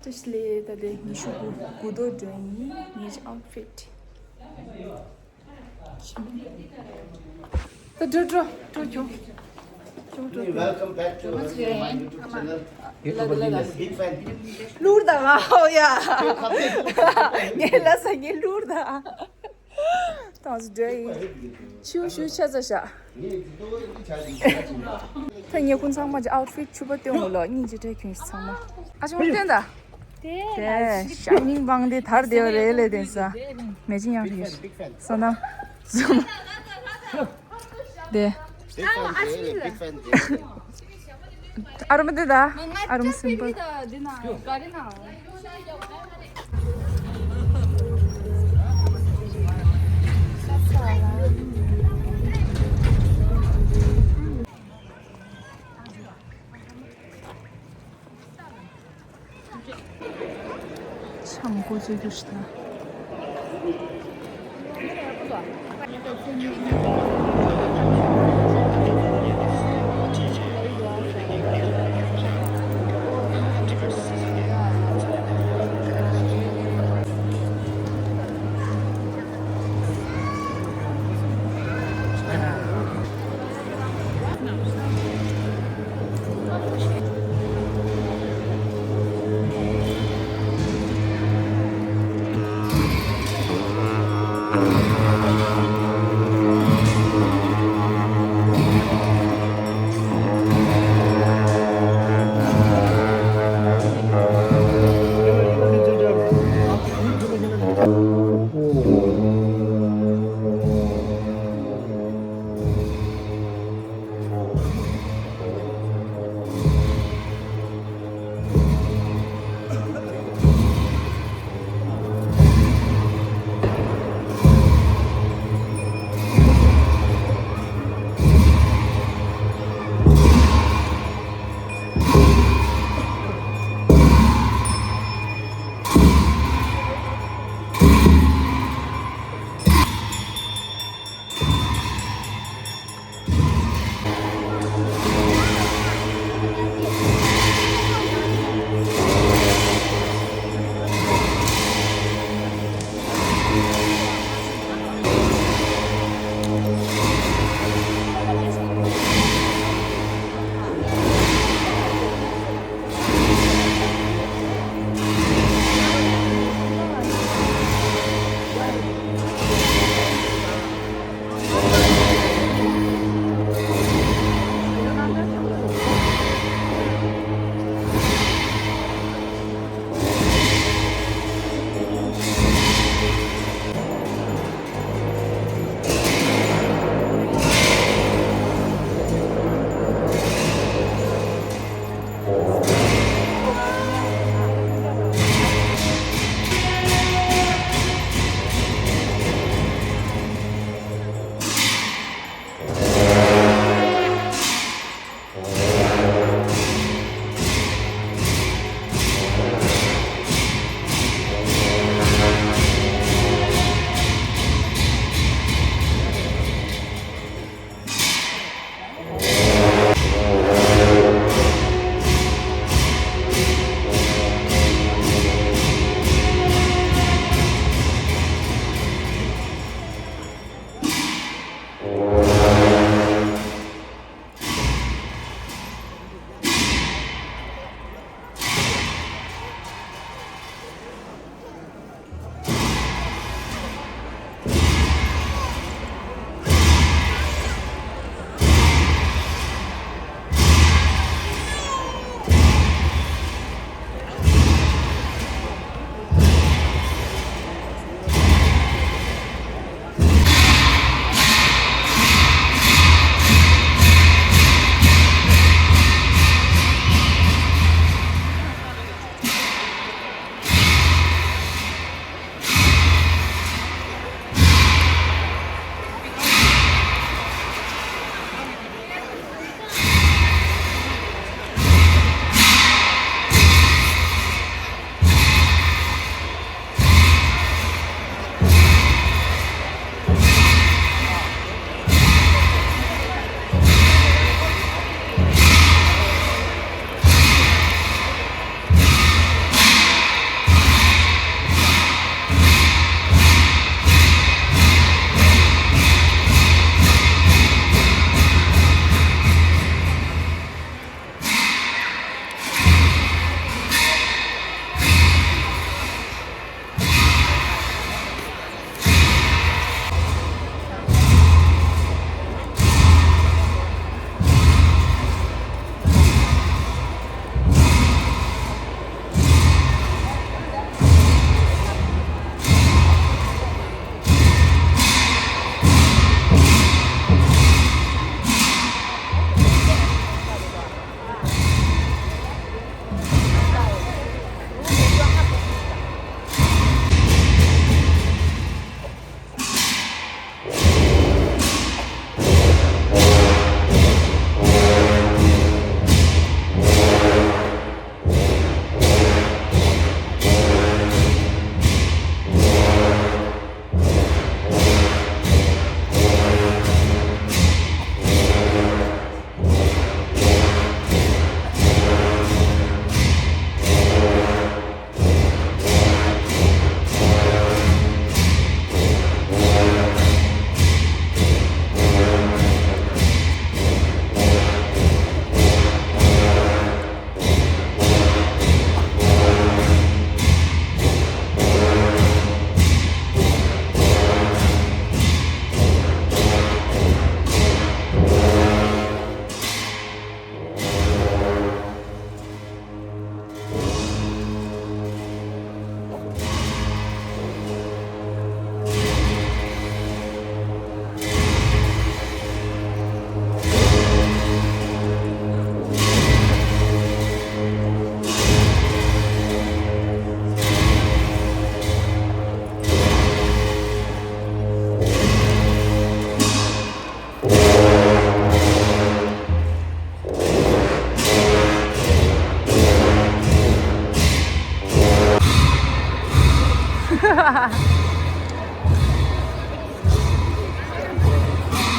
Just lay the Nyishugu Gudo doing his outfit. The Jojo. Welcome back to our YouTube channel. Big fan. Lurda, oh yeah. Nela sangi lurda. That's day. Chu chazasha. Tanya kun sang ma outfit chuba te ngolo ni je take sang ma. Asu tenda. 네, 샤이닝 방데 달 되어 레레 된사. 매진 양 되겠어. 선아. 네. Big fan. 아름 되다. 아름 심플. 참 고집이시다.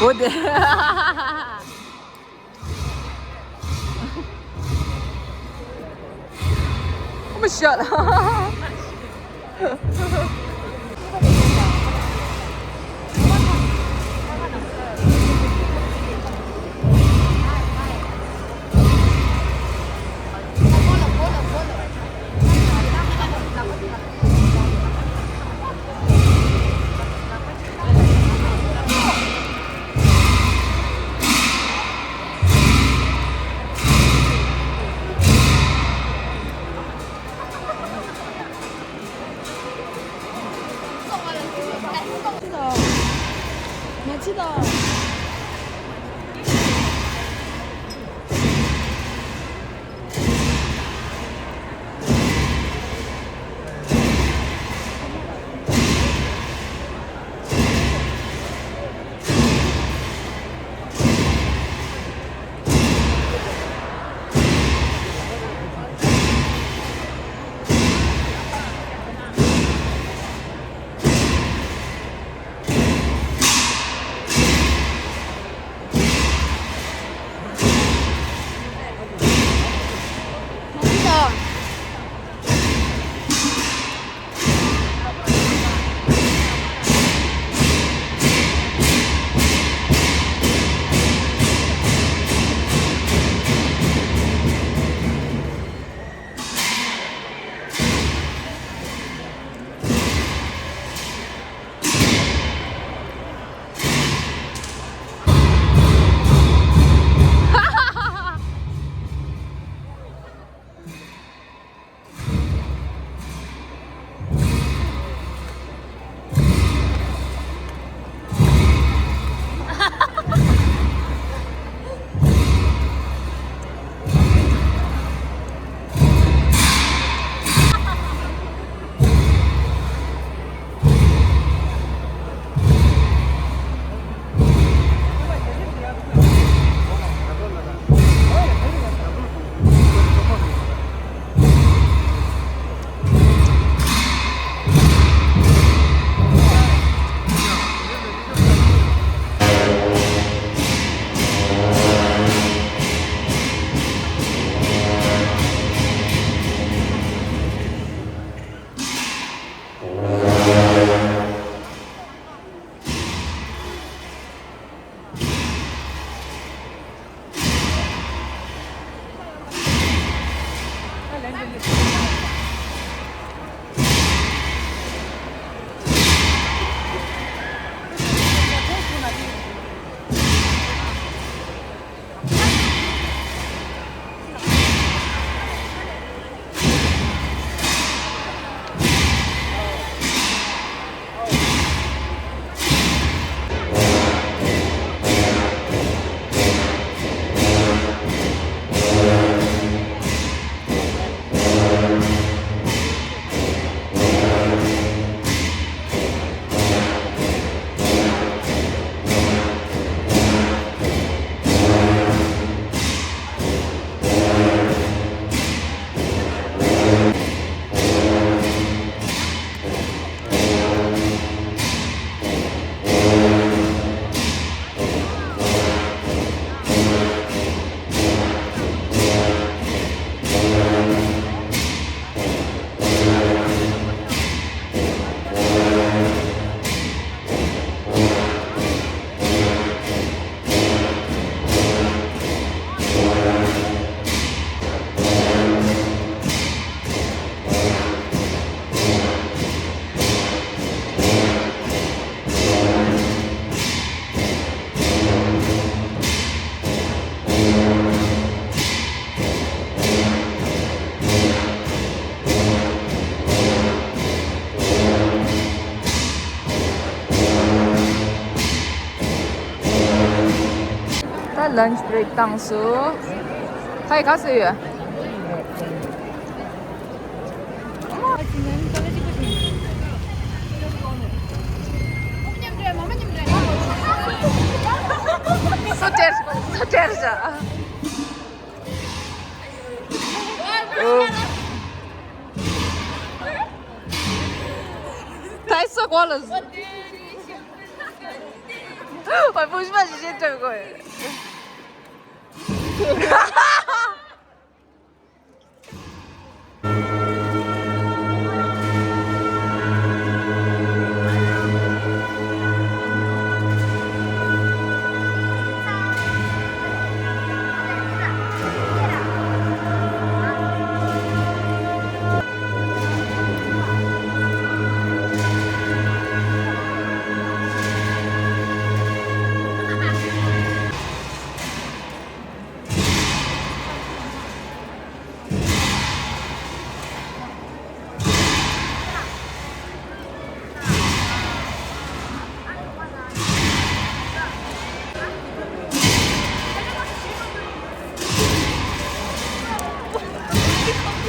어디? 어머 시원하. 멋지다. lunch break 당수. 하이 가세요. 서тер자. 다 있어, 과를. 不是吧？直接走过来。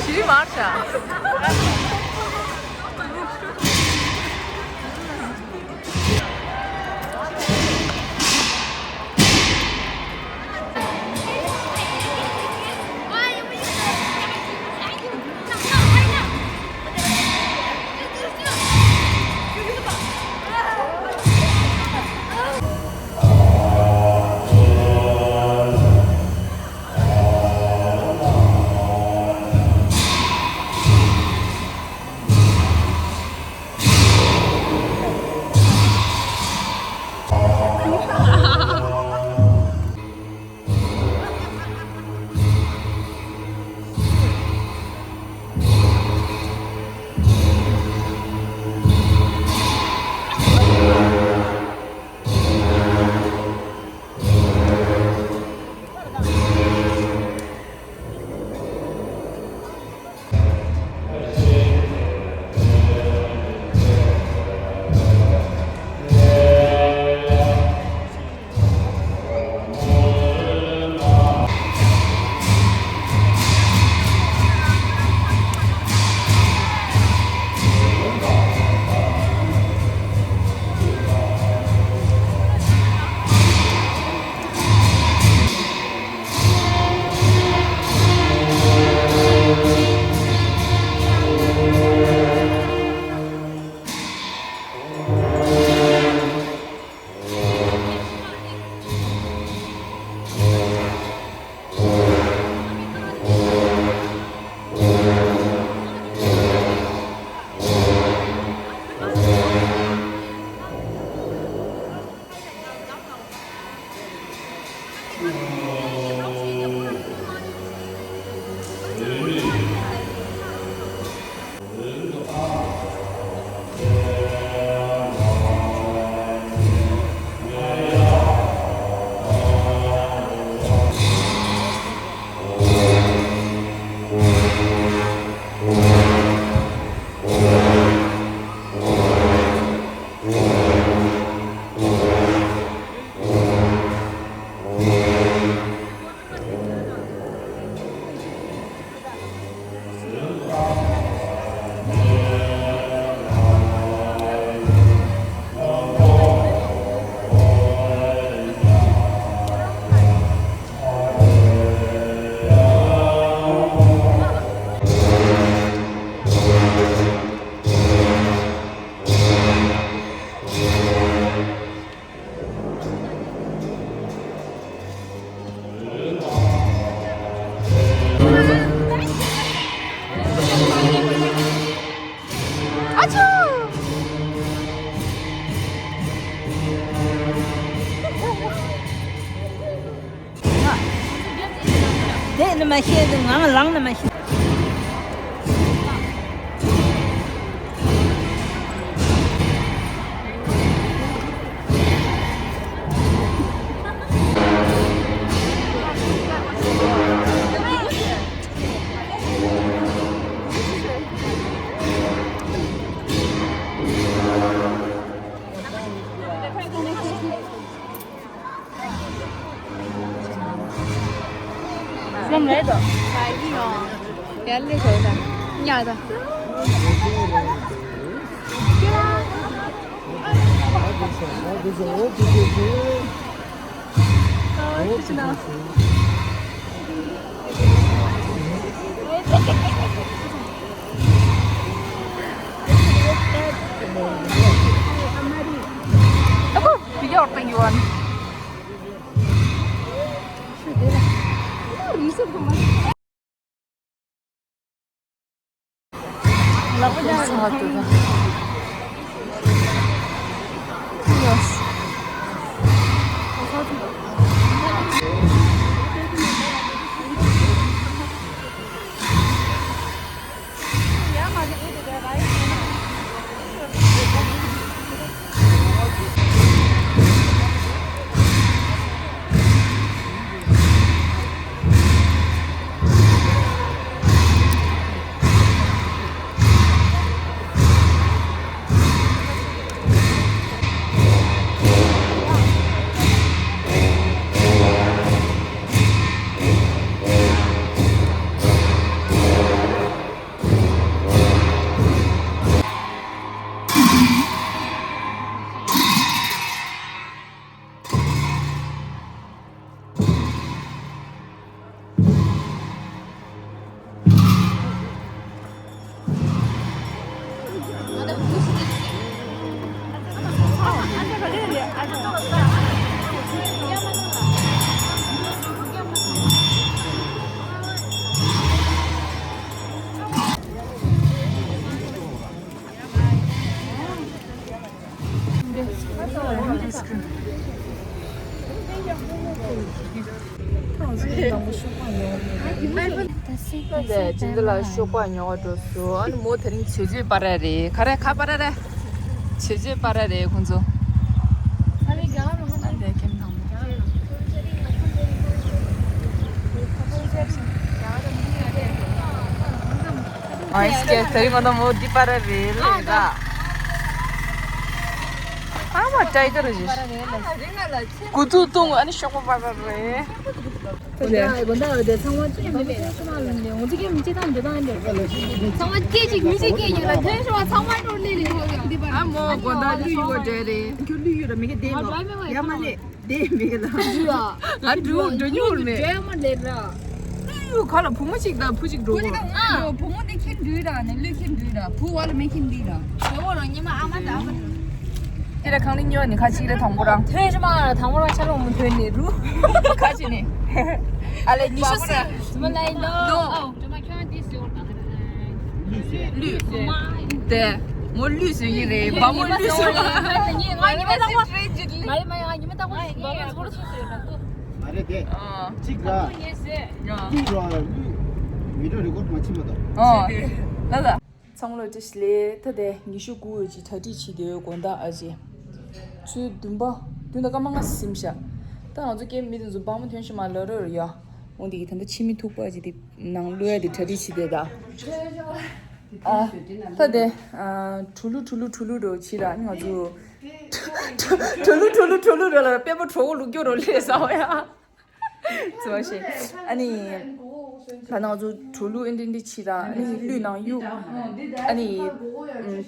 Şirin marşa. mà xe đừng ngã mà lăng này mà xe. Không lấy được. Phải đi rồi. Cái lấy rồi nè. Nhà rồi. Ako. 比较本源。是的了，绿色的吗？老不家好多的。Yes。네, 진짜 쇼파냐 저서 아니 뭐 드린 체질 바라래. 가래 가 바라래. 체질 바라래 군조. 네, 김당. 아, 이게 드린 거 너무 디 바라래. 내가. 아마 짜이더지. 구두동 아니 쇼파 바라래. 네. 이번에 내 상황 좀 말했는데 어떻게 문제다 상황 깨지 문제 깨지라 대셔와 상황 돌리리 아뭐 건다 이거 되래. 교류를 미게 되고. 야만에 네 미게다. 아주 저녁을 죄만 내라 이거 가라 부모식다 부식도. 아 부모네 킨드라네 르킨드라 부와를 메킨드라 저거는 니마 아마다 이래 강린요니 같이 이래 당보랑. 퇴시마 당보랑 차로 오면 되네 루 같이네. 알레 니슈스. 怎么来了怎么看第四个绿对我绿色一类把我绿色你们当我买你们当我我말해 돼. 찍가. 찍어. 위로 리코드 맞추면다. 나다. 성로 지슬레 터데 니슈구 지 터디치데 권다 아지. 주 둠바 둔다 까망가 심샤. 다 어제 게임 미든 좀 밤은 텐션 말러르야. 온디 이탄데 치미 톡바지디 낭로야디 터디치데다. 아, 터데 툴루로 치라 아주 툴루를 빼버 troll 교를 해서야. 怎么是？아니反正就툴루 인딘디 치라 아니绿囊유 아니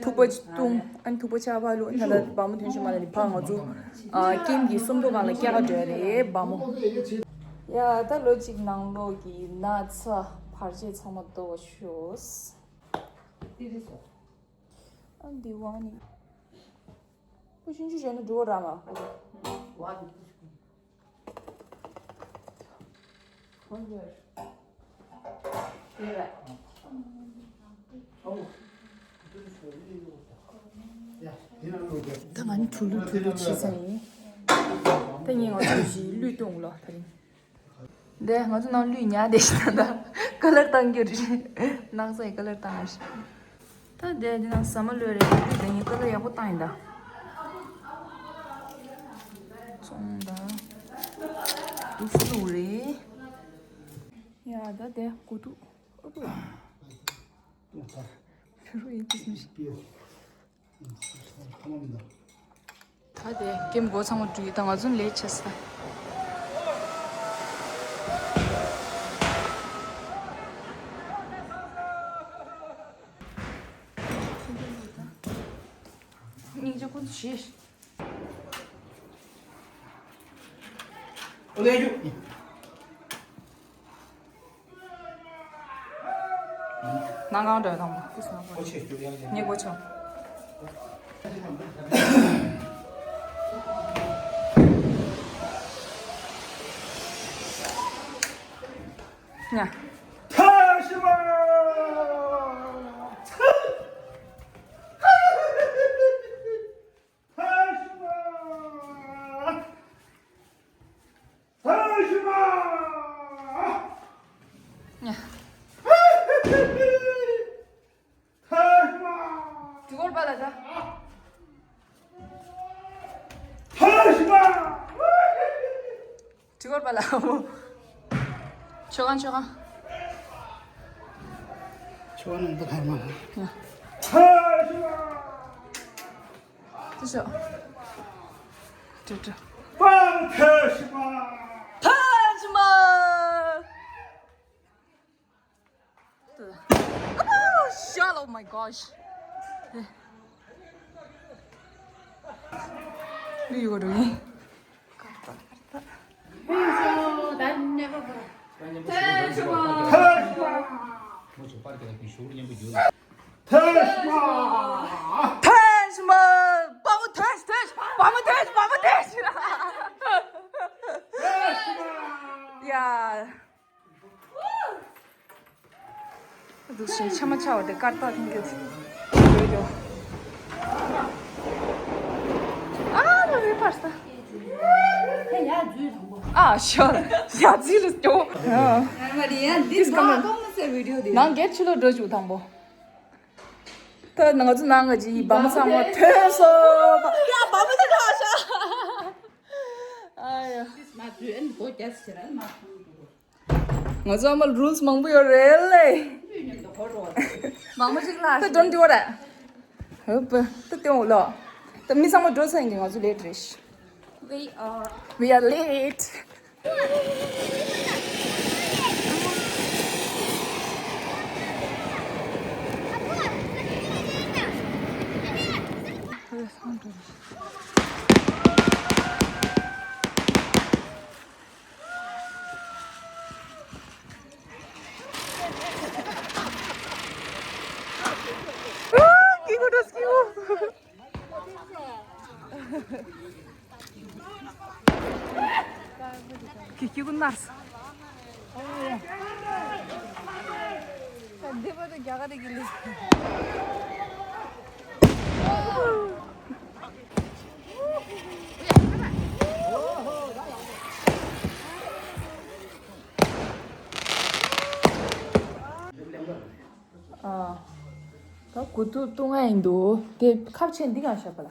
투버동 아니 투버차발로 나다 밤은 텐션 말이 방어주 게임기 숨도 가는 깨가져야 밤어 야 달로직 낭로기 나차 파르제 참았도 쇼스 안디 와니 不行之前的桌上嘛他蛮吐露气声，但因我就是律动了，他的。对，我就拿绿伢的是的，color 当就是，拿谁 color 当是。他对，就拿什么绿的，等于 color 也不当的。中的，都是绿的。呀，那对，过度，哦不。별로 인기심시. 다들 게임 뭐 상어 주기 당하준 레이쳤어. 이제 곧 쉬. 어디에 난강도 당你过去。 야. 타시마. 두골 받아자. 두골 받아. 저간. 좋아하는 거 할만. 됐어. 됐죠. 타지마. Oh, shit! Oh my gosh. 이거 왜? 타지마. Vamos teste. 야. 너 진짜 참아 내 까다 생겼지. 왜죠? 왜 봤어? 아, 셔. 야, 지금 또. Maria, this camera. como se video de. 난 개출로 들어주고 당보. 더 나가지 나가지. 밤상어 태서. 야, 밤을 하셔. 아유. Mà chuyện của cha sẽ mà ngồi mà rules mong bây giờ really. Mama chỉ là. Tôi don't do that. Hớp, tôi tiêu lo. Tôi mình sang một dress anh ngồi chú late rish. We are late. 기분 났어. 내버려 겨가 되길래. 그 구두 동안인도 그 캡처 네가 하셔봐라.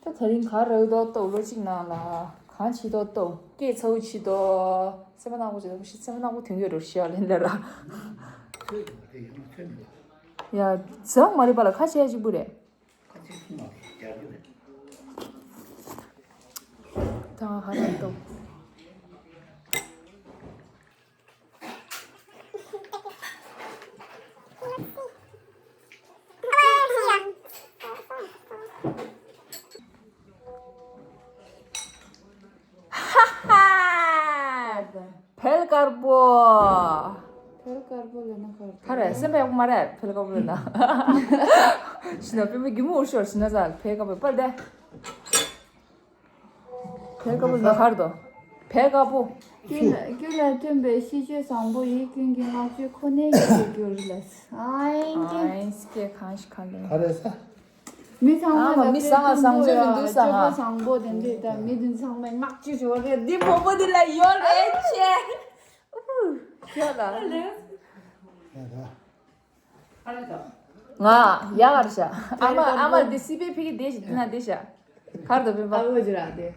또 다른 가르도 또 올라지나라. 간치도 또 깨서치도 세번하고 저도 혹시 세번하고 등교를 시작한다라. 야, 정 말이 봐라. 같이 해야지 그래. 다 하나 또. 벨가르보. 그래, 선배 말해. 벨가르보나. 신나 빼면 기모 오셔. 신나자. 벨가르보 빨리 돼. 벨가르보나 가르도. 벨가르보. Gula tumbe 시제 상보 이긴긴 아주 코네기 görürüz. 아이, 스케 간식하네. 잘했어. 미상아 미상아 상제는 두상아. 상보 된다. 미든 상만 막 주셔. 네 보보들라 열애체. 야다. 아, 야가르샤. 아마 디시베 피기 되지, 나 되샤. 가르도 봐. 아버지라 돼.